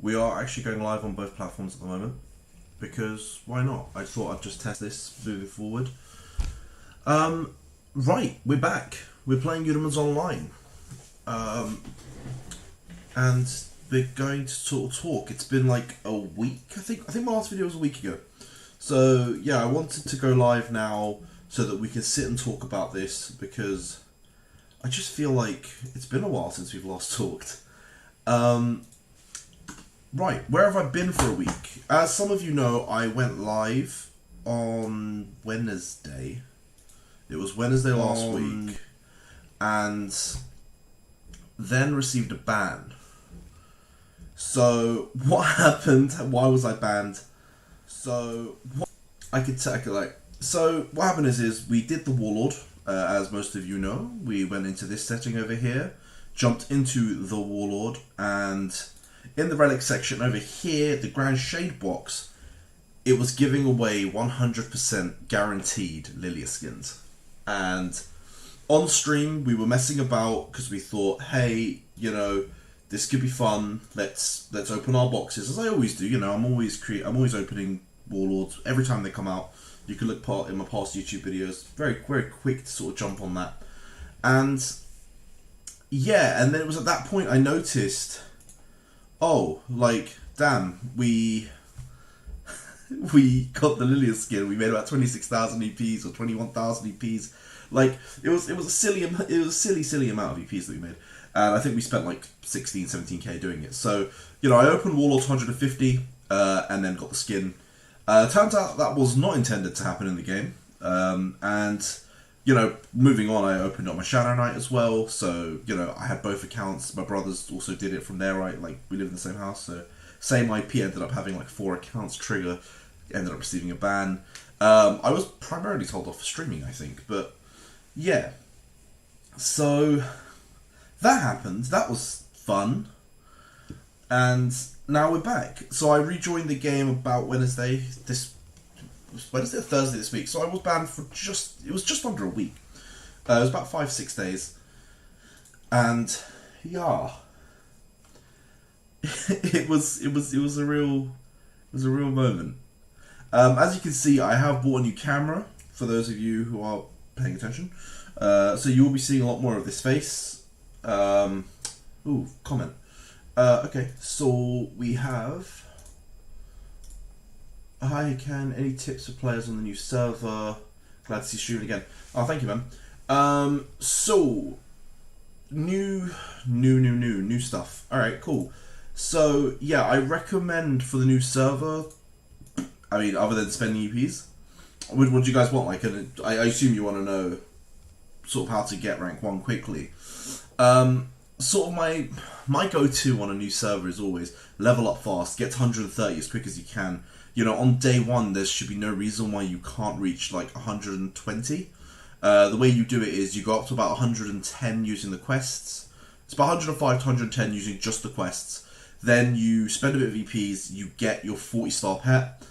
We are actually going live on both platforms at the moment, because why not? I thought I'd just test this moving forward. Right, we're back. We're playing Eudemons online. And we're going to sort of talk. It's been like a week, I think my last video was a week ago. So yeah, I wanted to go live now so that we can sit and talk about this, because I just feel like it's been a while since we've last talked. Right, where have I been for a week? As some of you know, I went live on Wednesday. It was Wednesday last week. And then received a ban. So, what happened? Why was I banned? So, what happened is we did the Warlord, as most of you know. We went into this setting over here, jumped into the Warlord, and in the relic section over here, the Grand Shade box, it was giving away 100% guaranteed Lilia skins. And on stream, we were messing about because we thought, hey, you know, this could be fun. Let's open our boxes, as I always do. You know, I'm always opening Warlords every time they come out. You can look in my past YouTube videos. Very quick to sort of jump on that. And yeah, and then it was at that point I noticed, oh, like, damn, we got the Lilia skin. We made about 26,000 EPs or 21,000 EPs. Like, it was a silly amount of EPs that we made. And I think we spent like 16, 17k doing it. So, you know, I opened Warlord 150 and then got the skin. Turns out that was not intended to happen in the game. And, you know, moving on, I opened up my Shadow Knight as well. So, you know, I had both accounts. My brothers also did it from there, right? Like, we live in the same house. So, same IP, ended up having like 4 accounts. Trigger ended up receiving a ban. I was primarily told off for streaming, I think. But, yeah. So that happened. That was fun. And now we're back. So I rejoined the game about Wednesday or Thursday this week. So I was banned for it was just under a week. It was about 5-6 days. And yeah, it was a real moment. As you can see, I have bought a new camera for those of you who are paying attention. So you will be seeing a lot more of this face. Comment. Okay, so we have... Hi, Ken. Any tips for players on the new server? Glad to see you streaming again. Oh, thank you, man. So, new stuff. Alright, cool. So, yeah, I recommend for the new server, I mean, other than spending EPs, what do you guys want? Like, I assume you want to know sort of how to get rank 1 quickly. Sort of my go-to on a new server is always level up fast, get to 130 as quick as you can. You know, on day 1 there should be no reason why you can't reach like 120. The way you do it is you go up to about 110 using the quests. It's about 105 to 110 using just the quests. Then you spend a bit of EPs, you get your 40-star pet.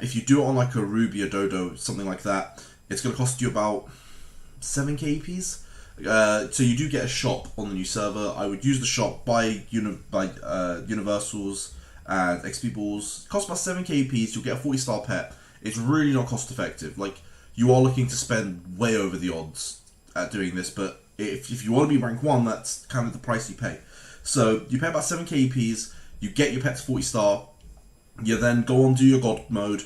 If you do it on like a Ruby or Dodo, something like that, it's going to cost you about 7k EPs. So you do get a shop on the new server. I would use the shop, buy universals and XP balls. It costs about 7k EPs, you'll get a 40-star pet. It's really not cost effective. Like, you are looking to spend way over the odds at doing this, but if you want to be rank 1, that's kind of the price you pay. So you pay about 7k EPs, you get your pet to 40-star, you then go on, do your god mode.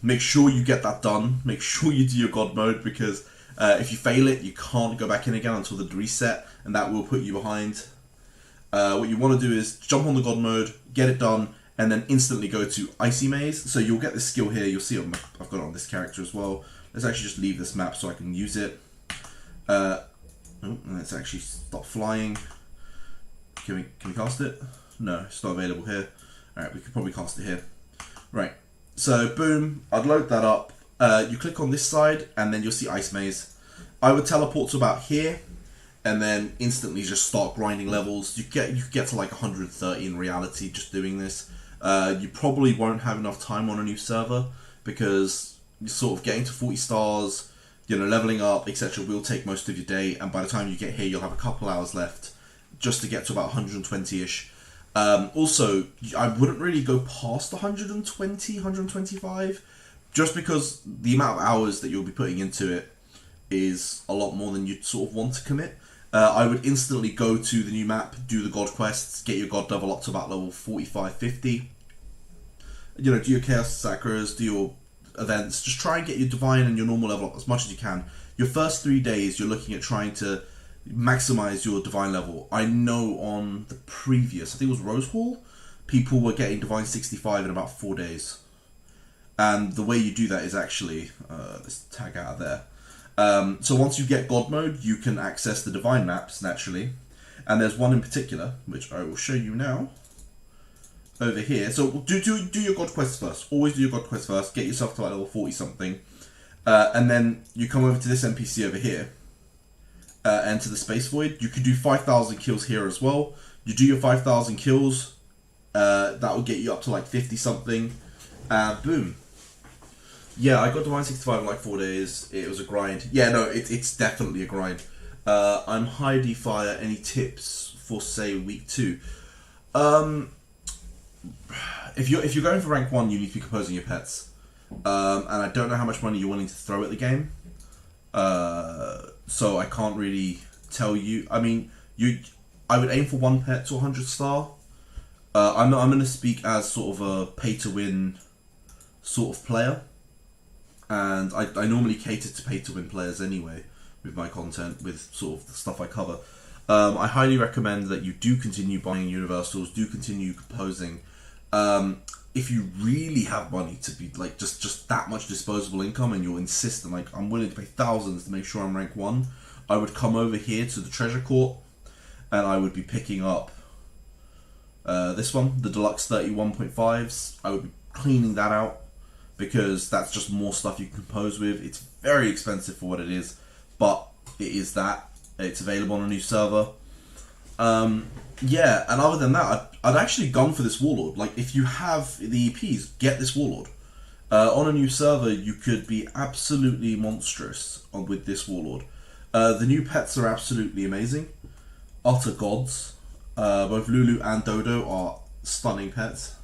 Make sure you get that done. Make sure you do your god mode, because if you fail it, you can't go back in again until the reset, and that will put you behind. What you want to do is jump on the god mode, get it done, and then instantly go to Icy Maze. So you'll get this skill here. You'll see I've got it on this character as well. Let's actually just leave this map so I can use it. Let's actually stop flying. Can we cast it? No, it's not available here. Alright, we could probably cast it here. Right. So, boom. I'd load that up. You click on this side, and then you'll see Ice Maze. I would teleport to about here, and then instantly just start grinding levels. You get to like 130 in reality just doing this. You probably won't have enough time on a new server, because you're sort of getting to 40 stars, you know, leveling up, etc. will take most of your day, and by the time you get here, you'll have a couple hours left just to get to about 120-ish. Also, I wouldn't really go past 120, 125, just because the amount of hours that you'll be putting into it is a lot more than you'd sort of want to commit. I would instantly go to the new map, do the god quests, get your god level up to about level 45, 50. You know, do your chaos sacras, do your events, just try and get your divine and your normal level up as much as you can. Your first 3 days, you're looking at trying to maximize your divine level. I know on the previous, I think it was Rose Hall, people were getting divine 65 in about 4 days. And the way you do that is actually, let's tag out of there. So once you get God mode, you can access the divine maps naturally. And there's one in particular, which I will show you now. Over here. So do your god quest first. Always do your god quest first. Get yourself to like level 40 something. And then you come over to this NPC over here. Enter the space void. You can do 5,000 kills here as well. You do your 5,000 kills. That will get you up to like 50 something. Boom. Yeah, I got Divine 65 in like 4 days. It was a grind. Yeah, no, it's definitely a grind. I'm Heidi Fire. Any tips for say week 2? If you're going for rank 1, you need to be composing your pets. And I don't know how much money you're willing to throw at the game. So I can't really tell you. I mean, I would aim for 1 pet to 100 star. I'm going to speak as sort of a pay to win sort of player. And I normally cater to pay to win players anyway with my content, with sort of the stuff I cover. I highly recommend that you do continue buying universals, do continue composing. If you really have money to be like just that much disposable income and you'll insist and like I'm willing to pay thousands to make sure I'm rank 1, I would come over here to the treasure court and I would be picking up this one, the deluxe 31.5s. I would be cleaning that out because that's just more stuff you can compose with. It's very expensive for what it is, but it is that. It's available on a new server. Yeah, and other than that, I'd actually gone for this Warlord. Like, if you have the EPs, get this Warlord. On a new server, you could be absolutely monstrous with this Warlord. The new pets are absolutely amazing. Utter gods. Both Lulu and Dodo are stunning pets.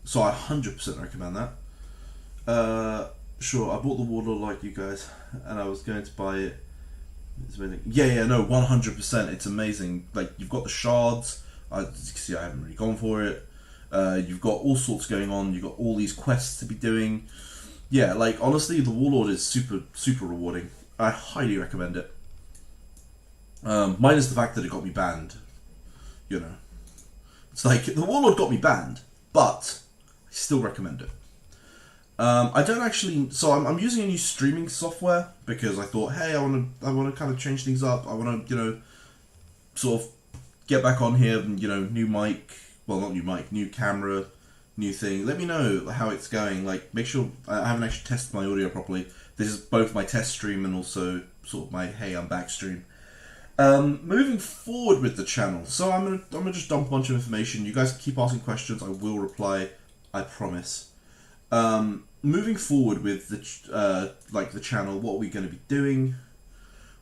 So I 100% recommend that. Sure, I bought the Warlord like you guys, and I was going to buy it. It's amazing. Yeah, no, 100%. It's amazing. Like, you've got the shards. As you can see, I haven't really gone for it. You've got all sorts going on. You've got all these quests to be doing. Yeah, like, honestly, the Warlord is super, super rewarding. I highly recommend it. Minus the fact that it got me banned. You know. It's like, the Warlord got me banned, but I still recommend it. I don't actually. So I'm using a new streaming software because I thought, hey, I want to kind of change things up. I want to, sort of get back on here and new mic. Well, not new mic, new camera, new thing. Let me know how it's going. Like, make sure I haven't actually tested my audio properly. This is both my test stream and also sort of my hey, I'm back stream. Moving forward with the channel, so I'm gonna just dump a bunch of information. You guys can keep asking questions. I will reply. I promise. Moving forward with the channel, what are we going to be doing?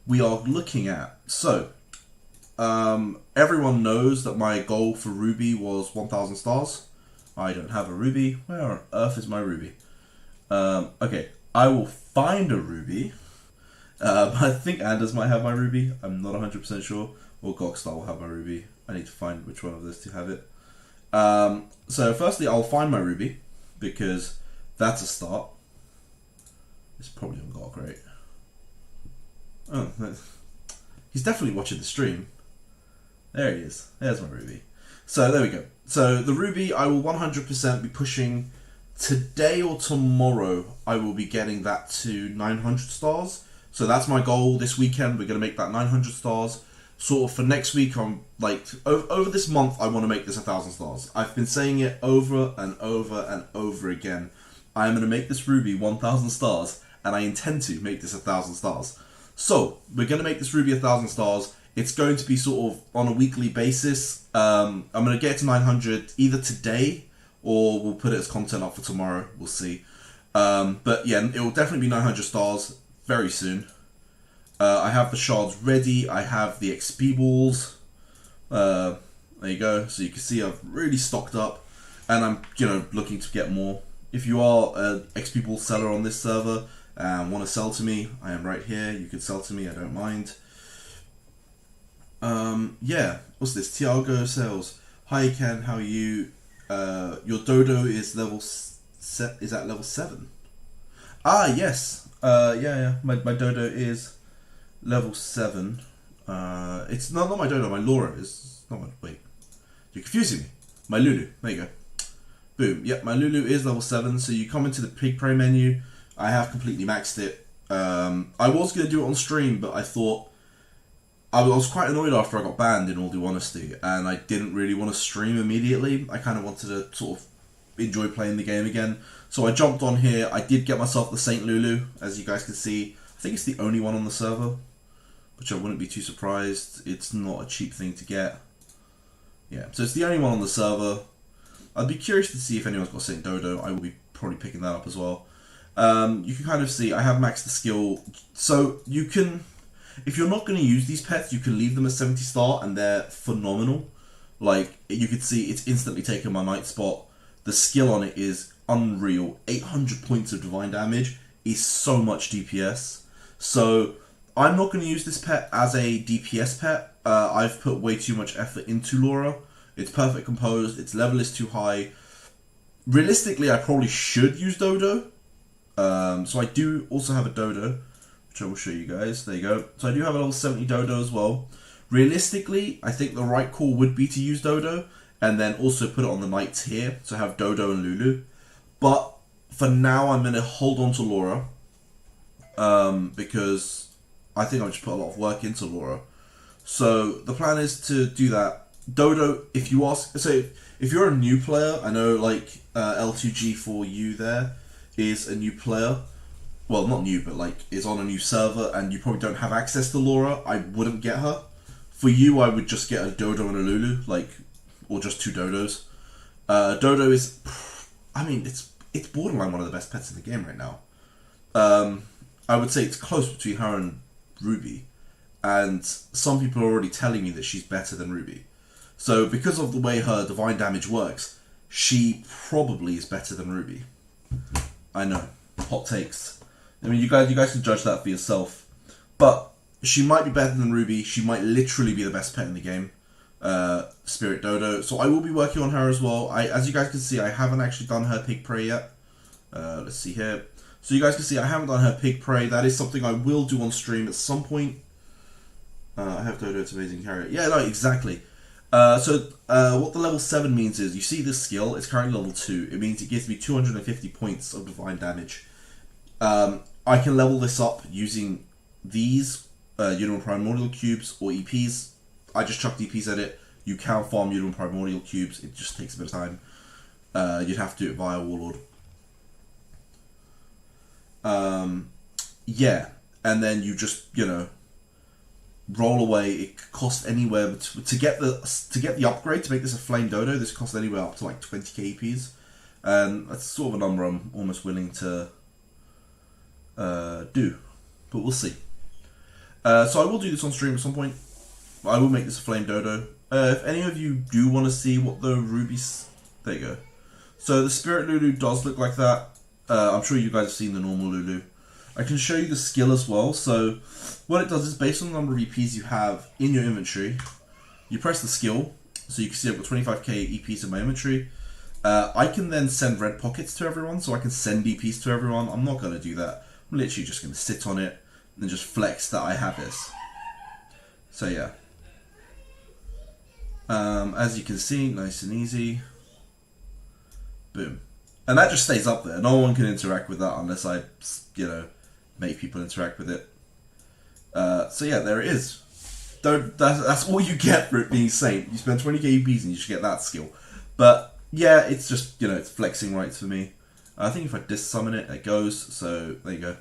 We are looking at, everyone knows that my goal for Ruby was 1,000 stars. I don't have a Ruby. Where on earth is my Ruby? Okay, I will find a Ruby. I think Anders might have my Ruby. I'm not 100% sure. Or Gogstar will have my Ruby. I need to find which one of those two have it. So firstly, I'll find my Ruby, because that's a start. It's probably on Gok, right? Oh, he's definitely watching the stream. There he is. There's my Ruby. So there we go. So the Ruby, I will 100% be pushing today or tomorrow. I will be getting that to 900 stars. So that's my goal this weekend. We're going to make that 900 stars. Sort of for next week, I'm like, over this month, I want to make this 1,000 stars. I've been saying it over and over and over again. I am going to make this Ruby 1,000 stars, and I intend to make this 1,000 stars. So, we're going to make this Ruby 1,000 stars. It's going to be sort of on a weekly basis. I'm going to get to 900 either today, or we'll put it as content up for tomorrow. We'll see. But yeah, it will definitely be 900 stars very soon. I have the shards ready. I have the XP balls. There you go. So you can see I've really stocked up, and I'm looking to get more. If you are an XP Ball seller on this server and want to sell to me, I am right here. You can sell to me. I don't mind. Yeah. What's this? Tiago sales. Hi Ken, how are you? Your dodo is level is at level 7. Ah yes. Yeah. My dodo is level 7. It's not my dodo. My Laura is not my. Wait, you're confusing me. My Lulu. There you go. Boom. Yep, my Lulu is level 7. So you come into the pig prey menu. I have completely maxed it. I was gonna do it on stream, but I thought. I was quite annoyed after I got banned, in all due honesty, and I didn't really want to stream immediately. I kind of wanted to sort of enjoy playing the game again. So I jumped on here. I did get myself the Saint Lulu, as you guys can see. I think it's the only one on the server, which I wouldn't be too surprised. It's not a cheap thing to get. Yeah, so it's the only one on the server. I'd be curious to see if anyone's got Saint Dodo. I will be probably picking that up as well. You can kind of see I have maxed the skill. So you can... If you're not going to use these pets, you can leave them at 70 star and they're phenomenal. Like, you can see it's instantly taken my knight spot. The skill on it is unreal. 800 points of divine damage is so much DPS. So, I'm not going to use this pet as a DPS pet. I've put way too much effort into Laura. It's perfect composed, its level is too high. Realistically, I probably should use Dodo. So I do also have a Dodo, which I will show you guys. There you go. So I do have a level 70 Dodo as well. Realistically, I think the right call would be to use Dodo and then also put it on the knights here. So have Dodo and Lulu. But for now, I'm going to hold on to Laura because I think I'll just put a lot of work into Laura. So the plan is to do that. Dodo, if you ask... So if you're a new player, I know like L2G4U there is a new player. Well, not new, but like is on a new server and you probably don't have access to Laura, I wouldn't get her. For you, I would just get a Dodo and a Lulu, like, or just 2 Dodos. Dodo is, I mean, it's borderline one of the best pets in the game right now. I would say it's close between her and Ruby, and some people are already telling me that she's better than Ruby. So because of the way her divine damage works, she probably is better than Ruby. I know, hot takes. I mean, you guys can judge that for yourself. But she might be better than Ruby. She might literally be the best pet in the game. Spirit Dodo. So I will be working on her as well. As you guys can see, I haven't actually done her pig prey yet. Let's see here. So you guys can see I haven't done her pig prey. That is something I will do on stream at some point. I have Dodo, it's amazing carrier. Yeah, no, exactly. So what the level 7 means is, you see this skill, it's currently level 2. It means it gives me 250 points of divine damage. I can level this up using these Eudemons Primordial Cubes or EPs. I just chucked EPs at it. You can farm Eudemons Primordial Cubes. It just takes a bit of time. You'd have to do it via Warlord. Yeah, and then you just, roll away. It costs anywhere to get the upgrade to make this a Flame Dodo. This costs anywhere up to like 20k EPs, and that's sort of a number I'm almost willing to do, but we'll see. So I will do this on stream at some point. I will make this a Flame Dodo. If any of you do want to see what the rubies, there you go. So the Spirit Lulu does look like that. I'm sure you guys have seen the normal Lulu. I can show you the skill as well. So what it does is, based on the number of EPs you have in your inventory, you press the skill. So you can see I've got 25k EPs in my inventory. I can then send red pockets to everyone, so I can send EPs to everyone. I'm not going to do that. I'm literally just going to sit on it and just flex that I have this. So yeah. As you can see, nice and easy. Boom. And that just stays up there. No one can interact with that unless I, make people interact with it. So yeah, there it is. That's all you get for it being Saint. You spend 20k EPs and you should get that skill. But yeah, it's just, it's flexing rights for me. I think if I dis-summon it, it goes. So there you go.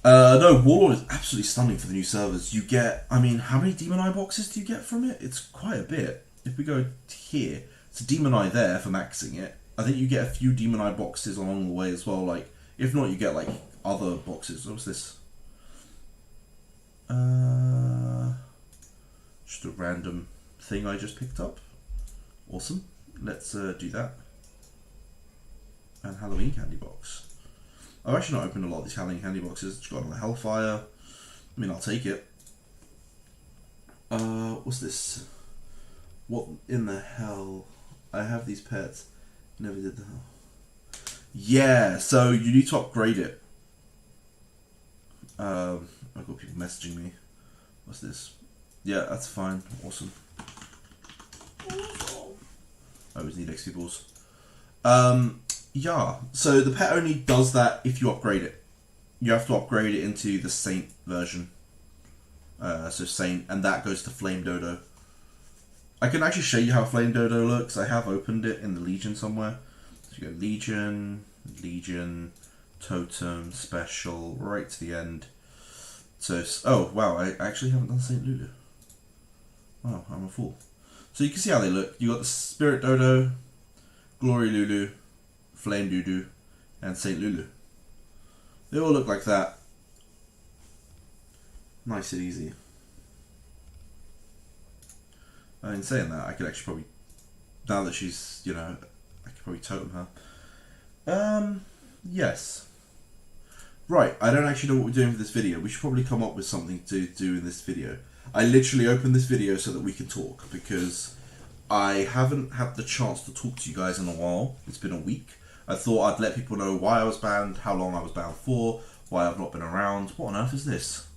No, Warlord is absolutely stunning for the new servers. You get, how many Demon Eye boxes do you get from it? It's quite a bit. If we go here, it's a Demon Eye there for maxing it. I think you get a few Demon Eye boxes along the way as well. Like, if not, you get like other boxes. What's this? Just a random thing I just picked up. Awesome. Let's do that. And Halloween candy box. I've actually not opened a lot of these Halloween candy boxes. It's got on the Hellfire. I mean, I'll take it. What's this? What in the hell? I have these pets. Never did the hell. Yeah, so you need to upgrade it. I've got people messaging me. What's this? Yeah, that's fine. Awesome. I always need XP balls. Yeah, so the pet only does that if you upgrade it. You have to upgrade it into the Saint version. So Saint, and that goes to Flame Dodo. I can actually show you how Flame Dodo looks. I have opened it in the Legion somewhere. So you go Legion, Legion, Totem, Special, right to the end. So, oh wow, I actually haven't done Saint Lulu. Wow, I'm a fool. So you can see how they look. You got the Spirit Dodo, Glory Lulu, Flame Dodo, and Saint Lulu. They all look like that. Nice and easy. In saying that, I could actually probably, now that she's, you know, I could probably totem her. Yes. Right, I don't actually know what we're doing for this video. We should probably come up with something to do in this video. I literally opened this video so that we can talk, because I haven't had the chance to talk to you guys in a while. It's been a week. I thought I'd let people know why I was banned, how long I was banned for, why I've not been around. What on earth is this?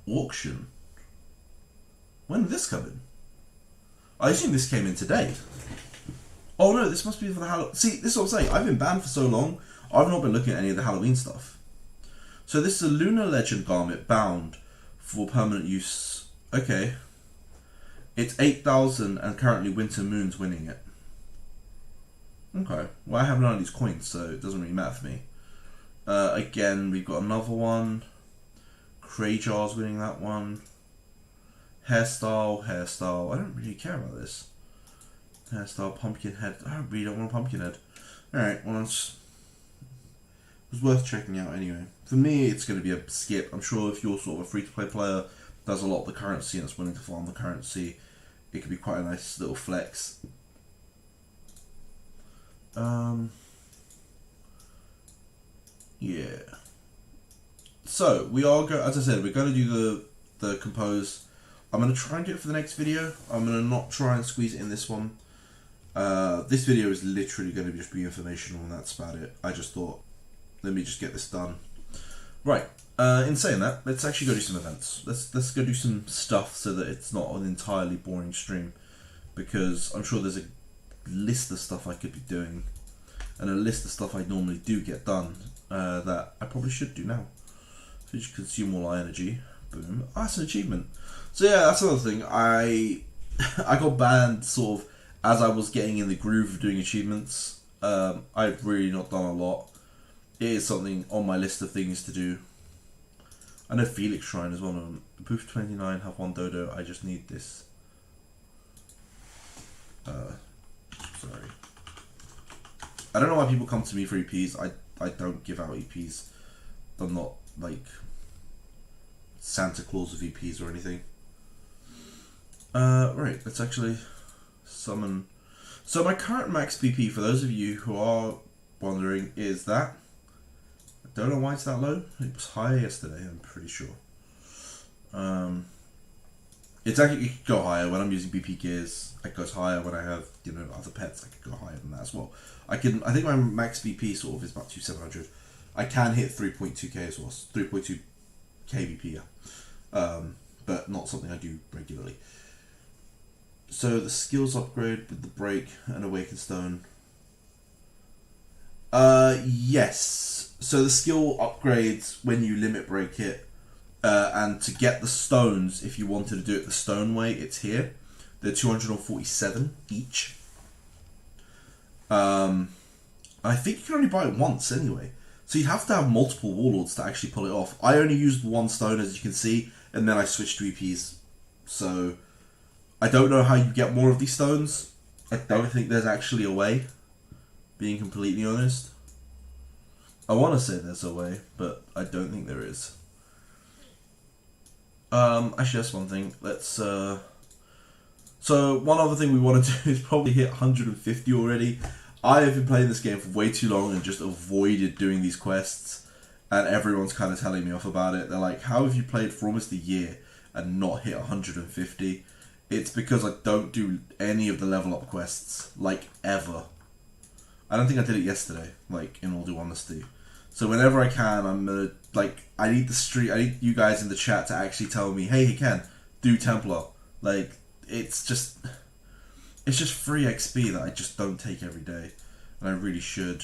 Auction? When did this come in? I assume this came in today. Oh no, this must be for the Halloween. See, this is what I'm saying. I've been banned for so long, I've not been looking at any of the Halloween stuff. So this is a Lunar Legend garment bound for permanent use. Okay. It's 8,000 and currently Winter Moon's winning it. Okay. Well, I have none of these coins, so it doesn't really matter for me. Again, we've got another one. Krajar's winning that one. Hairstyle. I don't really care about this. Hairstyle, Pumpkinhead. I really don't want a Pumpkinhead. Alright, well, it was worth checking out anyway. For me, it's going to be a skip. I'm sure if you're sort of a free-to-play player, does a lot of the currency and is willing to farm the currency, it could be quite a nice little flex. Yeah. So, we are as I said, we're going to do the compose. I'm going to try and do it for the next video. I'm going to not try and squeeze it in this one. This video is literally going to just be informational and that's about it. I just thought, let me just get this done. Right, in saying that, let's actually go do some events. Let's go do some stuff so that it's not an entirely boring stream. Because I'm sure there's a list of stuff I could be doing. And a list of stuff I normally do get done that I probably should do now. So you consume all our energy. Boom. Ah, that's an achievement. So yeah, that's another thing. I got banned sort of as I was getting in the groove of doing achievements. I've really not done a lot. It is something on my list of things to do. I know Felix Shrine is one of them. Booth 29, have one dodo. I just need this. Sorry. I don't know why people come to me for EPs. I don't give out EPs. I'm not like Santa Claus of EPs or anything. Right, let's actually summon. So my current max BP, for those of you who are wondering, is that. I don't know why it's that low. It was higher yesterday, I'm pretty sure. It's actually, it could go higher when I'm using BP gears. It goes higher when I have, you know, other pets. I could go higher than that as well. I think my max BP sort of is about 2700. I can hit 3.2k as well, 3.2 kbp, yeah. But not something I do regularly. So the skills upgrade with the break and awaken stone. Yes. So the skill upgrades when you limit break it, and to get the stones, if you wanted to do it the stone way, it's here. They're 247 each. I think you can only buy it once anyway. So you'd have to have multiple warlords to actually pull it off. I only used one stone, as you can see, and then I switched to EPs. So I don't know how you get more of these stones. I don't think there's actually a way, being completely honest. I want to say there's a way, but I don't think there is. Actually, that's one thing. Let's. So one other thing we want to do is probably hit 150 already. I have been playing this game for way too long and just avoided doing these quests, and everyone's kind of telling me off about it. They're like, "How have you played for almost a year and not hit 150?" It's because I don't do any of the level up quests, like, ever. I don't think I did it yesterday, like, in all due honesty. So whenever I can, I'm gonna, like, I need you guys in the chat to actually tell me, hey Ken, do Templar. Like, it's just free XP that I just don't take every day, and I really should.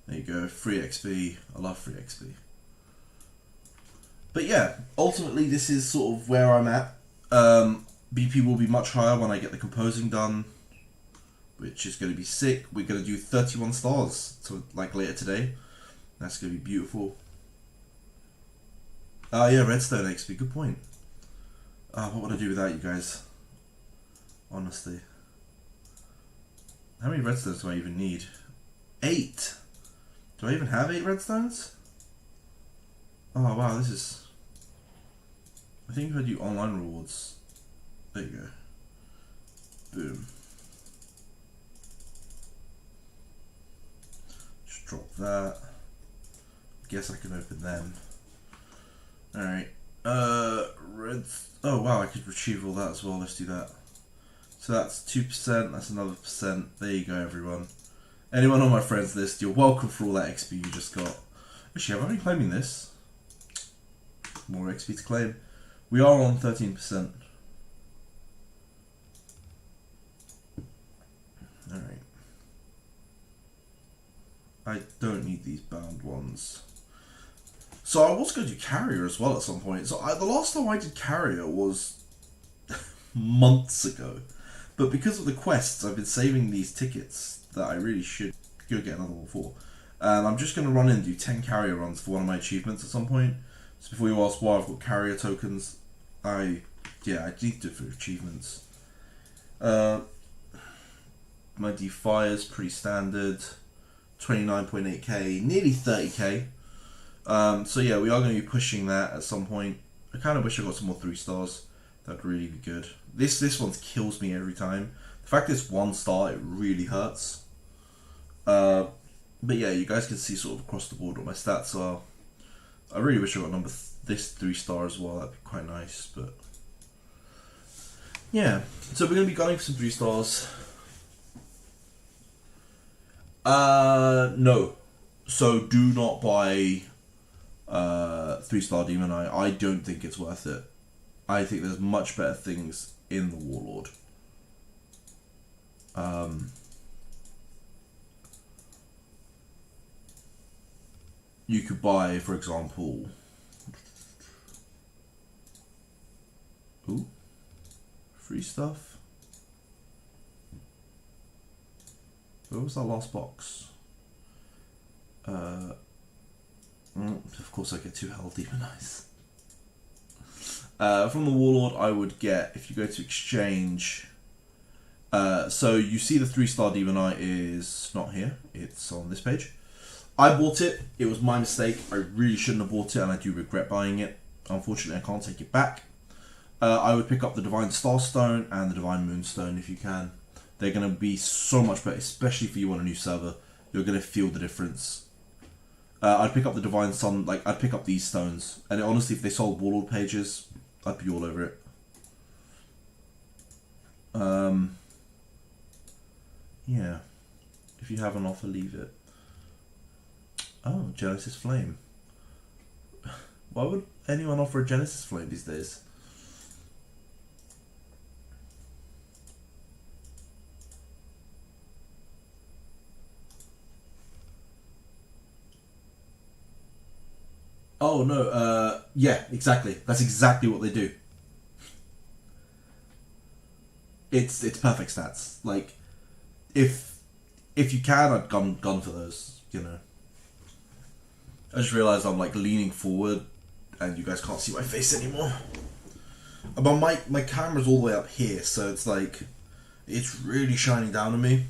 There you go, free XP. I love free XP. But yeah, ultimately this is sort of where I'm at. BP will be much higher when I get the composing done, which is going to be sick. We're going to do 31 stars like later today. That's going to be beautiful. Yeah, redstone XP, good point. What would I do without you guys? Honestly. How many redstones do I even need? 8! Do I even have 8 redstones? Oh wow, this is... I think if I do online rewards... There you go. Boom. Just drop that. Guess I can open them. Alright. Reds... Oh wow, I could retrieve all that as well. Let's do that. So that's 2%, that's another percent. There you go, everyone. Anyone on my friends list, you're welcome for all that XP you just got. Actually, have I been claiming this? More XP to claim. We are on 13%. Alright. I don't need these bound ones. So I was going to do carrier as well at some point. So the last time I did carrier was months ago. But because of the quests, I've been saving these tickets that I really should go get another one for. I'm just going to run in and do 10 carrier runs for one of my achievements at some point. So before you ask why I've got carrier tokens, I need to do it for achievements. My Defire's pretty standard, 29.8k, nearly 30k. So yeah, we are going to be pushing that at some point. I kind of wish I got some more 3 stars. That'd really be good. This one kills me every time. The fact it's 1 star, it really hurts. But yeah, you guys can see sort of across the board what my stats are. I really wish I got this 3 star as well. That'd be quite nice. But yeah, so we're going to be gunning for some 3 stars. No. So do not buy 3-star Demon Eye. I don't think it's worth it. I think there's much better things in the Warlord. You could buy, for example... Ooh. Free stuff. Where was that last box? Of course I get 2 Hell Demon Eyes. From the Warlord, I would get, if you go to exchange, so you see the 3-star Demon Eye is not here, it's on this page. I bought it, it was my mistake, I really shouldn't have bought it and I do regret buying it. Unfortunately I can't take it back. I would pick up the Divine Starstone and the Divine Moonstone if you can. They're going to be so much better, especially for you on a new server. You're going to feel the difference. I'd pick up the Divine Sun, like, I'd pick up these stones. And honestly, if they sold Warlord pages, I'd be all over it. Yeah. If you have an offer, leave it. Oh, Genesis Flame. Why would anyone offer a Genesis Flame these days? Oh no, yeah, exactly. That's exactly what they do. It's perfect stats. Like, if you can, I'd gun for those, you know. I just realised I'm like leaning forward and you guys can't see my face anymore. But my camera's all the way up here, so it's like, it's really shining down on me.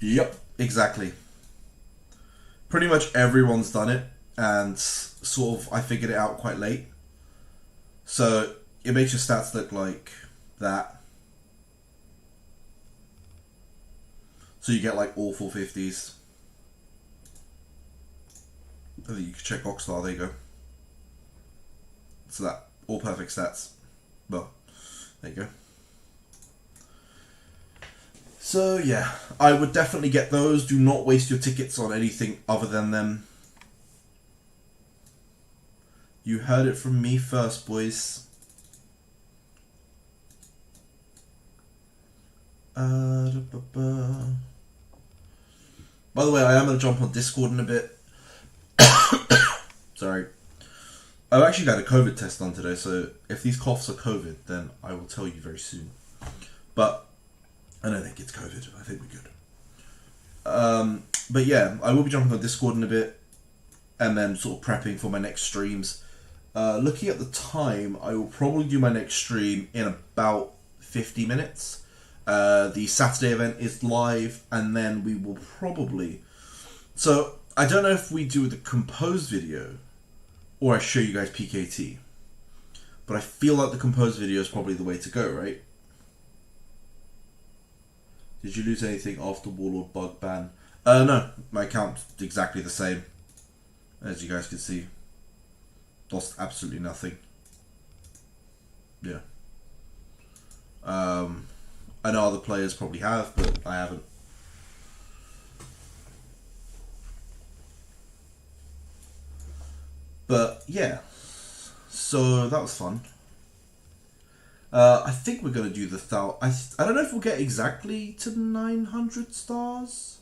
Yep, exactly. Pretty much everyone's done it, and sort of I figured it out quite late. So it makes your stats look like that. So you get like all 450s. And then you can check Rockstar, there you go. So that, all perfect stats. Well, there you go. So yeah, I would definitely get those. Do not waste your tickets on anything other than them. You heard it from me first, boys. By the way, I am going to jump on Discord in a bit. Sorry. I've actually got a COVID test done today, so if these coughs are COVID, then I will tell you very soon. But I don't think it's COVID. I think we're good. But yeah, I will be jumping on Discord in a bit, and then sort of prepping for my next streams. Looking at the time, I will probably do my next stream in about 50 minutes. The Saturday event is live, and then we will probably... So, I don't know if we do the composed video, or I show you guys PKT. But I feel like the composed video is probably the way to go, right? Did you lose anything after Warlord bug ban? No, my account's exactly the same. As you guys can see. Lost absolutely nothing. Yeah. I know other players probably have, but I haven't. But yeah, so that was fun. I think we're gonna do the I don't know if we'll get exactly to 900 stars.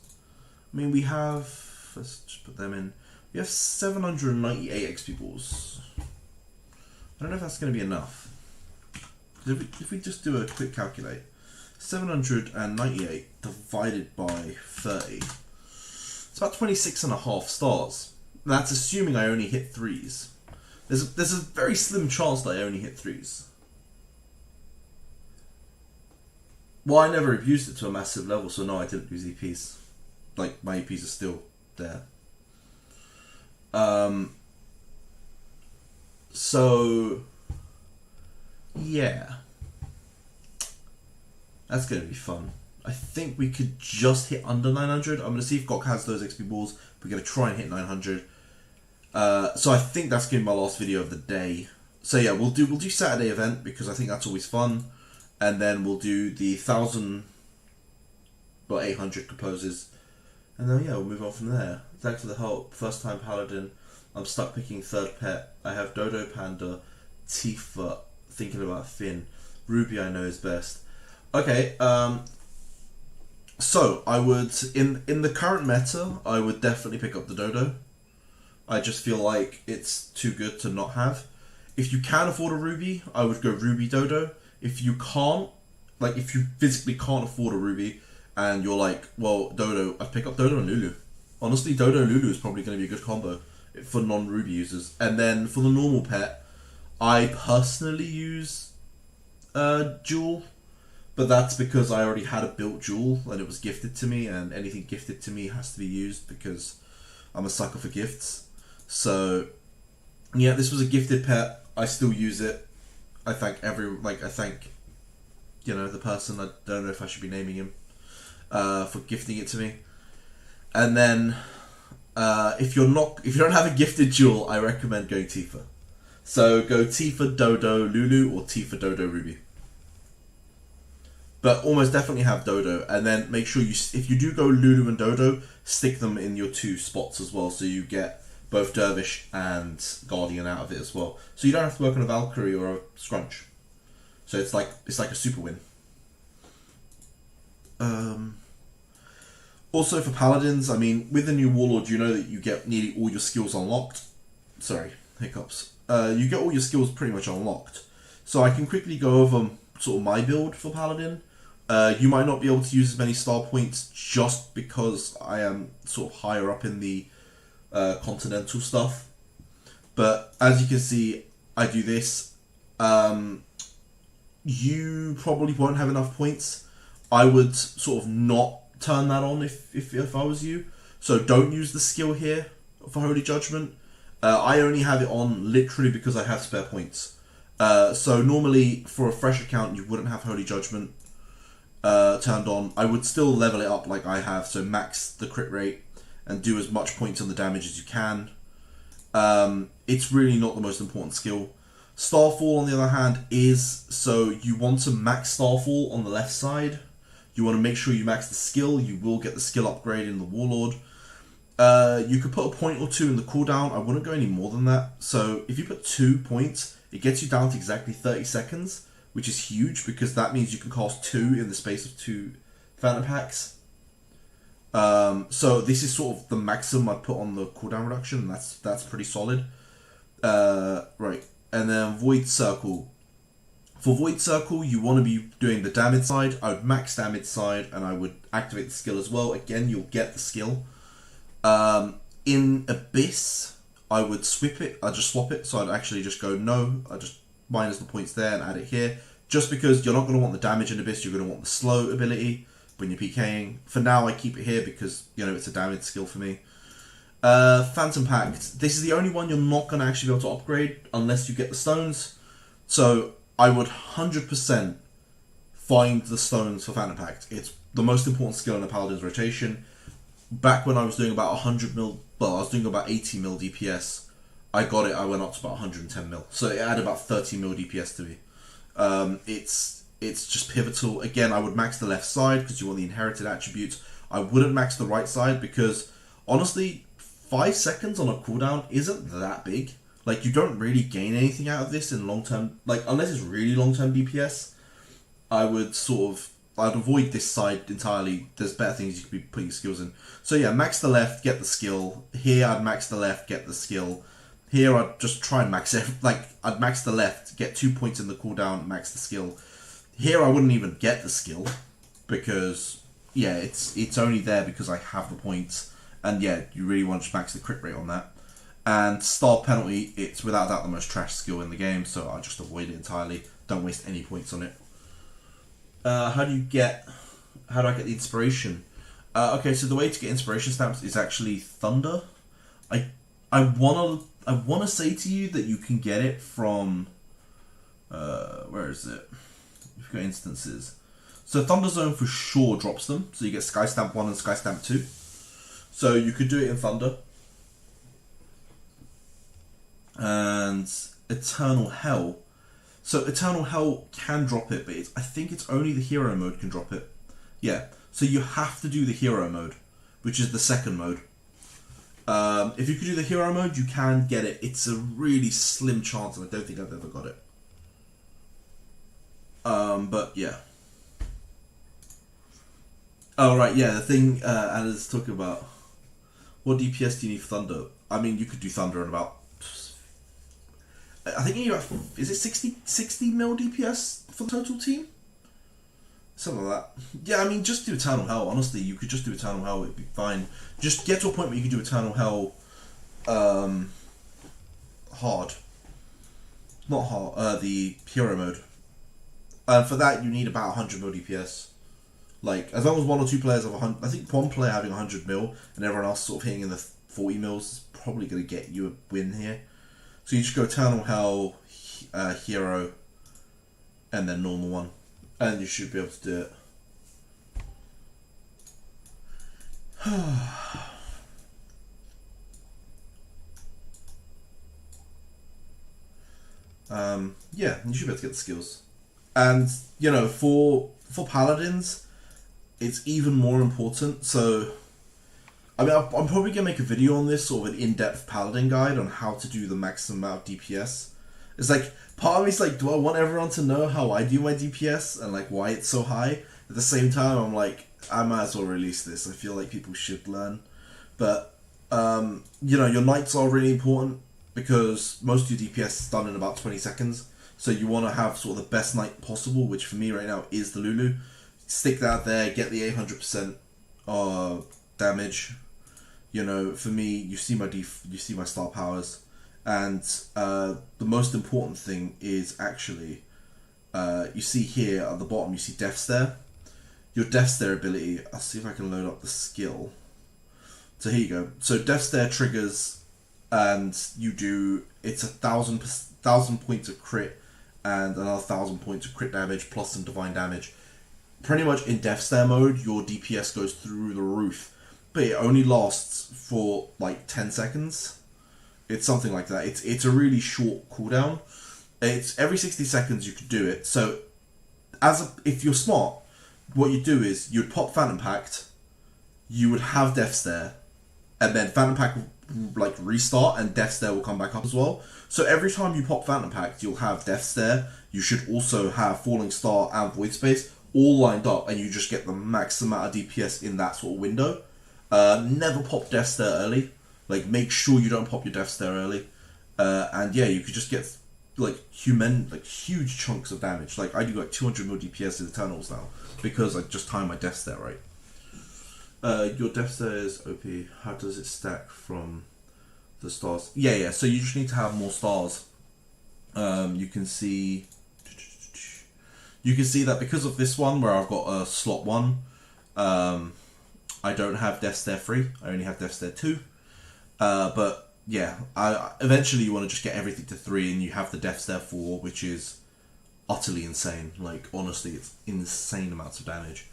I mean, we have, let's just put them in. We have 798 XP balls. I don't know if that's gonna be enough. If we just do a quick calculate, 798 divided by 30, it's about 26.5 stars. That's assuming I only hit 3s. There's a very slim chance that I only hit 3s. Well, I never abused it to a massive level, so no, I didn't lose EPs. Like, my EPs are still there. So, yeah. That's going to be fun. I think we could just hit under 900. I'm going to see if Gok has those XP balls. We're going to try and hit 900. So I think that's going to be my last video of the day. So yeah, we'll do Saturday event, because I think that's always fun. And then we'll do the 1,000 or 800 composes. And then yeah, we'll move on from there. Thanks for the help. First time Paladin. I'm stuck picking third pet. I have Dodo, Panda, Tifa, thinking about Finn. Ruby I know is best. Okay, so I would, in the current meta, I would definitely pick up the Dodo. I just feel like it's too good to not have. If you can afford a Ruby, I would go Ruby Dodo. If you can't, like if you physically can't afford a Ruby, and you're like, well, Dodo, I'd pick up Dodo and Lulu. Honestly, Dodo and Lulu is probably going to be a good combo for non-Ruby users. And then for the normal pet, I personally use Jewel. But that's because I already had a built Jewel and it was gifted to me, and anything gifted to me has to be used because I'm a sucker for gifts. So yeah, this was a gifted pet. I still use it. I thank you know, the person, I don't know if I should be naming him, for gifting it to me. And then if you don't have a gifted Jewel, I recommend going Tifa. So go Tifa, Dodo, Lulu, or Tifa, Dodo, Ruby. But almost definitely have Dodo, and then make sure if you do go Lulu and Dodo, stick them in your 2 spots as well, so you get both Dervish and Guardian out of it as well. So you don't have to work on a Valkyrie or a Scrunch. So it's like a super win. Also for Paladins, I mean, with the new Warlord, you know that you get nearly all your skills unlocked. Sorry, hiccups. You get all your skills pretty much unlocked. So I can quickly go over sort of my build for Paladin. You might not be able to use as many star points just because I am sort of higher up in the continental stuff. But as you can see, I do this. You probably won't have enough points. I would sort of not turn that on if I was you. So don't use the skill here for Holy Judgment. I only have it on literally because I have spare points. So normally for a fresh account you wouldn't have Holy Judgment turned on. I would still level it up like I have, so max the crit rate and do as much points on the damage as you can. It's really not the most important skill. Starfall, on the other hand, is, so you want to max Starfall on the left side. You want to make sure you max the skill. You will get the skill upgrade in the Warlord. You could put a point or two in the cooldown. I wouldn't go any more than that. So if you put 2 points, it gets you down to exactly 30 seconds, which is huge because that means you can cast 2 in the space of 2 Phantom Packs. So this is sort of the maximum I'd put on the cooldown reduction, and that's pretty solid. Right, and then Void Circle. For Void Circle, you want to be doing the damage side. I would max damage side, and I would activate the skill as well. Again, you'll get the skill. In Abyss, I would swap it, so I'd actually just go no, I just minus the points there and add it here, just because you're not going to want the damage in Abyss, you're going to want the slow ability when you're PKing. For now, I keep it here because, you know, it's a damage skill for me. Phantom Pact, this is the only one you're not going to actually be able to upgrade unless you get the stones, so I would 100% find the stones for Phantom Pact. It's the most important skill in the Paladin's rotation. Back when I was doing about 100 mil, well, I was doing about 80 mil DPS, I got it, I went up to about 110 mil. So it added about 30 mil DPS to me. It's just pivotal. Again, I would max the left side because you want the inherited attributes. I wouldn't max the right side because, honestly, 5 seconds on a cooldown isn't that big. Like, you don't really gain anything out of this in long term, like, unless it's really long term DPS. I'd avoid this side entirely. There's better things you could be putting your skills in. So yeah, max the left, get the skill. Here I'd max the left, get the skill. Here I'd just try and max it. Like, I'd max the left, get 2 points in the cooldown, max the skill. Here I wouldn't even get the skill because, yeah, it's only there because I have the points. And yeah, you really want to just max the crit rate on that. And Star Penalty, it's without doubt the most trash skill in the game, so I just avoid it entirely. Don't waste any points on it. How do I get the inspiration? Okay, so the way to get inspiration stamps is actually Thunder. I wanna say to you that you can get it from where is it? We've got instances. So Thunder Zone for sure drops them. So you get Sky Stamp 1 and Sky Stamp 2. So you could do it in Thunder. And Eternal Hell. So Eternal Hell can drop it, but I think it's only the hero mode can drop it. Yeah, so you have to do the hero mode, which is the second mode. If you could do the hero mode, you can get it. It's a really slim chance, and I don't think I've ever got it. But yeah. Oh right, yeah. The thing Anna's talking about. What DPS do you need for Thunder? I mean, you could do Thunder in about. I think you need about, is it 60 mil DPS for the total team? Something like that. Yeah, I mean, just do Eternal Hell. Honestly, you could just do Eternal Hell. It'd be fine. Just get to a point where you can do Eternal Hell hard. Not hard. The hero mode. For that, you need about 100 mil DPS. Like, as long as 1 or 2 players have 100... I think one player having 100 mil and everyone else sort of hitting in the 40 mils is probably going to get you a win here. So you just go Eternal Hell, Hero, and then normal one. And you should be able to do it. Yeah, you should be able to get the skills. And, you know, for Paladins, it's even more important. So, I mean, I'm probably going to make a video on this, sort of an in-depth Paladin guide on how to do the maximum amount of DPS. It's like, part of me is like, do I want everyone to know how I do my DPS and like why it's so high? At the same time, I'm like, I might as well release this. I feel like people should learn. But, you know, your knights are really important because most of your DPS is done in about 20 seconds. So you want to have sort of the best knight possible, which for me right now is the Lulu. Stick that there, get the 800% damage. You know, for me, you see my star powers. And the most important thing is actually, you see here at the bottom, you see death stare. your Death Stare ability. I'll see if I can load up the skill. So here you go. So Death Stare triggers, and you do, it's 1,000 points of crit and another 1,000 points of crit damage plus some divine damage. Pretty much in Death Stare mode, your DPS goes through the roof, but it only lasts for like 10 seconds. It's something like that. It's a really short cooldown. It's every 60 seconds you could do it. So if you're smart, what you do is you'd pop Phantom Pact, you would have Death Stare, and then Phantom Pact will like restart and Death Stare will come back up as well. So every time you pop Phantom Pact, you'll have Death Stare. You should also have Falling Star and Void Space all lined up, and you just get the max amount of DPS in that sort of window. Never pop Death Stare early. Like, make sure you don't pop your Death Stare early. And yeah, you could just get like huge chunks of damage. Like, I do like 200 mil DPS in Eternals now because I just time my Death Stare right. Your Death Stare is OP. How does it stack from the stars? Yeah. So you just need to have more stars. You can see that because of this one where I've got a slot 1, I don't have Death Stare 3. I only have Death Stare 2. But yeah, eventually you want to just get everything to 3, and you have the Death Stare 4, which is utterly insane. Like, honestly, it's insane amounts of damage.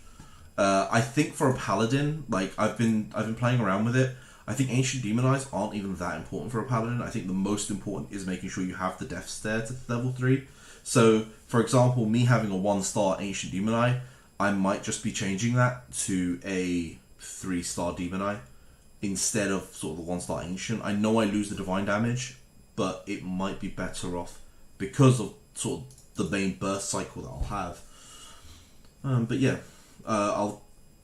I think for a Paladin, like, I've been playing around with it. I think Ancient Demon Eyes aren't even that important for a Paladin. I think the most important is making sure you have the Death Stare to level 3. So, for example, me having a 1-star Ancient Demon Eye, I might just be changing that to a 3-star Demon Eye instead of sort of the 1-star Ancient. I know I lose the divine damage, but it might be better off because of sort of the main burst cycle that I'll have. But yeah,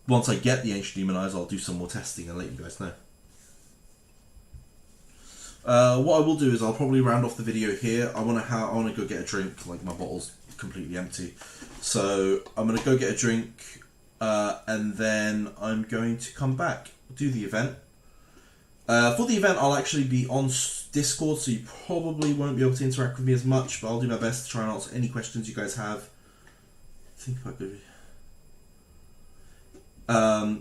once I get the Ancient Demon Eyes, I'll do some more testing and let you guys know. What I will do is I'll probably round off the video here. I want to go get a drink. Like, my bottle's completely empty, so I'm gonna go get a drink, and then I'm going to come back, do the event. For the event, I'll actually be on Discord, so you probably won't be able to interact with me as much, but I'll do my best to try and answer any questions you guys have. Think about it.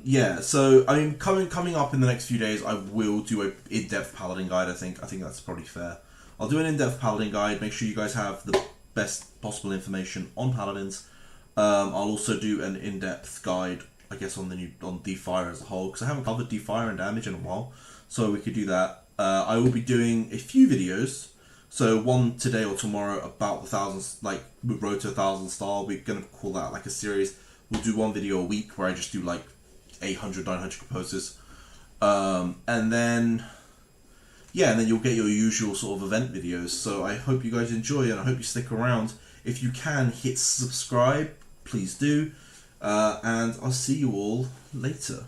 Yeah, so I mean, coming up in the next few days, I will do an in-depth Paladin guide. I think that's probably fair. I'll do an in-depth Paladin guide. Make sure you guys have the best possible information on Paladins. I'll also do an in-depth guide, I guess, on Defire as a whole, because I haven't covered Defire and damage in a while, so we could do that. I will be doing a few videos. So one today or tomorrow about the 1,000, like Road to 1,000 star. We're gonna call that like a series. We'll do one video a week where I just do like 800, 900 composers. And then you'll get your usual sort of event videos. So I hope you guys enjoy, and I hope you stick around. If you can, hit subscribe, please do. And I'll see you all later.